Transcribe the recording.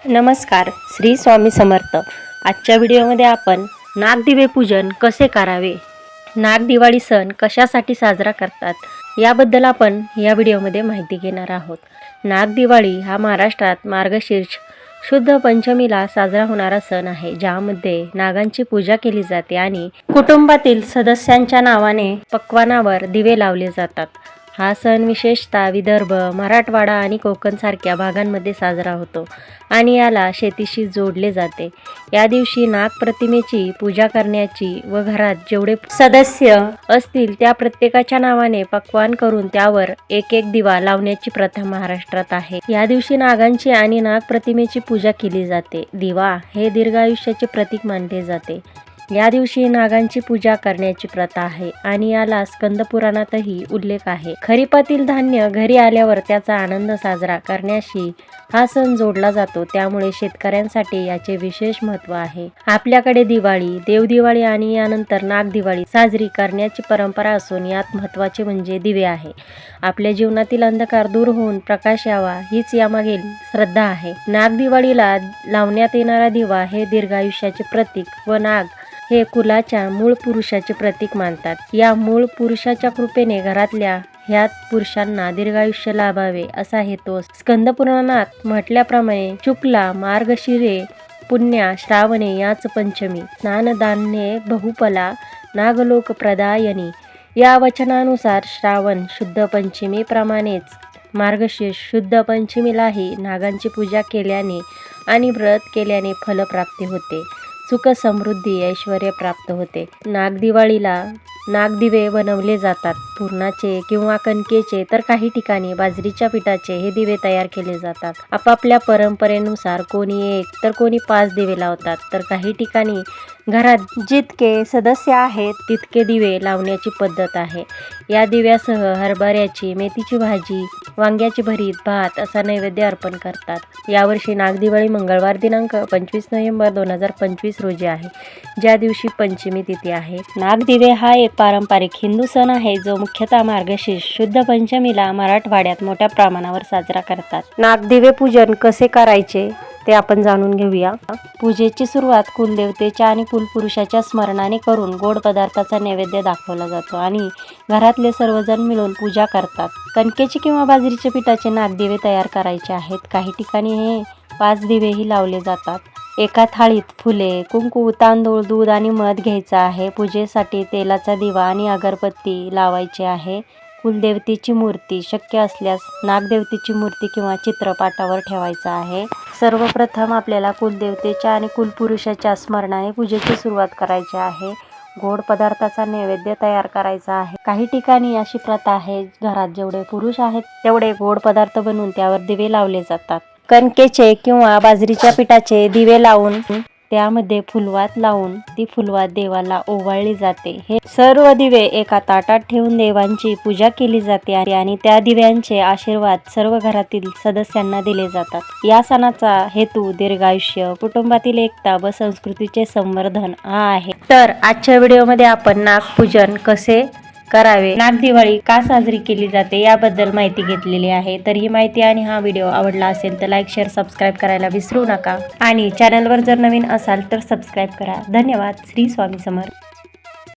नमस्कार, श्री स्वामी समर्थ। आजच्या व्हिडिओमध्ये आपण नागदिवे पूजन कसे करावे, नागदिवाळी सण कशासाठी साजरा करतात याबद्दल आपण या व्हिडिओमध्ये माहिती घेणार आहोत। नागदिवाळी हा महाराष्ट्रात मार्गशीर्ष शुद्ध पंचमीला साजरा होणारा सण आहे, ज्यामध्ये नागांची पूजा केली जाते आणि कुटुंबातील सदस्यांच्या नावाने पक्वानावर दिवे लावले जातात। हा सण विशेषतः विदर्भ, मराठवाडा आणि कोकण सारख्या भागांमध्ये साजरा होतो आणि याला शेतीशी जोडले जाते। या दिवशी नाग प्रतिमेची पूजा करण्याची व घरात जेवढे सदस्य असतील त्या प्रत्येकाच्या नावाने पक्वान करून त्यावर एक एक दिवा लावण्याची प्रथा महाराष्ट्रात आहे। या दिवशी नागांची आणि नाग प्रतिमेची पूजा केली जाते। दिवा हे दीर्घायुष्याचे प्रतीक मानले जाते। या दिवशी नागांची पूजा करण्याची प्रथा आहे आणि याला स्कंद पुराणातही उल्लेख आहे। खरीपातील धान्य घरी आल्यावर त्याचा आनंद साजरा करण्याशी हा सण जोडला जातो, त्यामुळे शेतकऱ्यांसाठी याचे विशेष महत्त्व आहे। आपल्याकडे दिवाळी, देवदिवाळी आणि यानंतर नागदिवाळी साजरी करण्याची परंपरा असून यात महत्त्वाचे म्हणजे दिवे आहे। आपल्या जीवनातील अंधकार दूर होऊन प्रकाश यावा हीच यामागील श्रद्धा आहे। नागदिवाळीला लावण्यात येणारा दिवा हे दीर्घायुष्याचे प्रतीक व नाग हे कुलाच्या मूळ पुरुषाचे प्रतीक मानतात। या मूळ पुरुषाच्या कृपेने घरातल्या ह्या पुरुषांना दीर्घायुष्य लाभावे असा हेतू असतो। स्कंद पुराणात म्हटल्याप्रमाणे शुक्ला मार्गशिरे पुण्या श्रावणे याच पंचमी स्नानदान्ये बहुफला नागलोक प्रदायनी। या वचनानुसार श्रावण शुद्ध पंचमी प्रमाणेच मार्गशीर्ष शुद्ध पंचमीलाही नागांची पूजा केल्याने आणि व्रत केल्याने फलप्राप्ती होते, सुख समृद्धी ऐश्वर्य प्राप्त होते। नागदिवाळीला नागदिवे बनवले जातात। पुरणाचे किंवा कणकेचे तर काही ठिकाणी बाजरीच्या पिठाचे हे दिवे तयार केले जातात। आपापल्या परंपरेनुसार कोणी 1 तर कोणी 5 दिवे लावतात, तर काही ठिकाणी घरात जितके सदस्य आहेत तितके दिवे लावण्याची पद्धत आहे। या दिव्यासह हरभऱ्याची, मेथीची भाजी, वांग्याची भरीत, भात असा नैवेद्य अर्पण करतात। यावर्षी नागदिवाळी मंगळवार दिनांक 25 नोव्हेंबर 2025 रोजी आहे, ज्या दिवशी पंचमी तिथी आहे। नागदिवे हा एक पारंपरिक हिंदू सण आहे, जो मुख्यतः मार्गशीर्ष शुद्ध पंचमीला मराठवाड्यात मोठ्या प्रमाणावर साजरा करतात। नागदिवे पूजन कसे करायचे ते आपण जाणून घेऊया। पूजेची सुरुवात कुलदेवतेच्या आणि कुलपुरुषाच्या स्मरणाने करून गोड पदार्थाचा नैवेद्य दाखवला जातो आणि घरातले सर्वजण मिळून पूजा करतात। कणकेचे किंवा बाजरीच्या पिठाचे नागदिवे तयार करायचे आहेत। काही ठिकाणी हे 5 दिवेही लावले जातात। एका थाळीत फुले, कुंकू, तांदूळ, दूध आणि मध घ्यायचा आहे। पूजेसाठी तेलाचा दिवा आणि अगरबत्ती लावायची आहे। कुलदेवतेची मूर्ती शक्य असल्यास नागदेवतेची मूर्ती किंवा चित्रपाटावर ठेवायचा आहे। सर्वप्रथम आपल्याला कुलदेवतेच्या आणि कुलपुरुषाच्या स्मरणाने पूजेची सुरुवात करायची आहे। गोड पदार्थाचा नैवेद्य तयार करायचा आहे। काही ठिकाणी अशी प्रथा आहे, घरात जेवढे पुरुष आहेत तेवढे गोड पदार्थ बनवून त्यावर दिवे लावले जातात। कणकेचे किंवा बाजरीच्या पिठाचे दिवे लावून त्यामध्ये फुलवात लावून ती फुलवात देवाला ओवाळली जाते। हे सर्व दिवे एका ताटात ठेवून देवांची पूजा केली जाते आणि त्या दिव्यांचे आशीर्वाद सर्व घरातील सदस्यांना दिले जातात। या सणाचा हेतू दीर्घायुष्य, कुटुंबातील एकता व संस्कृतीचे संवर्धन हा आहे। तर आजच्या व्हिडिओमध्ये आपण नागपूजन कसे करावे, नागदिवाळी का साजरी केली जाते याबद्दल माहिती घेतलेली आहे। तर ही माहिती आणि हा व्हिडिओ आवडला असेल तर लाईक, शेअर, सबस्क्राईब करायला विसरू नका आणि चॅनलवर जर नवीन असाल तर सबस्क्राईब करा। धन्यवाद। श्री स्वामी समर्थ।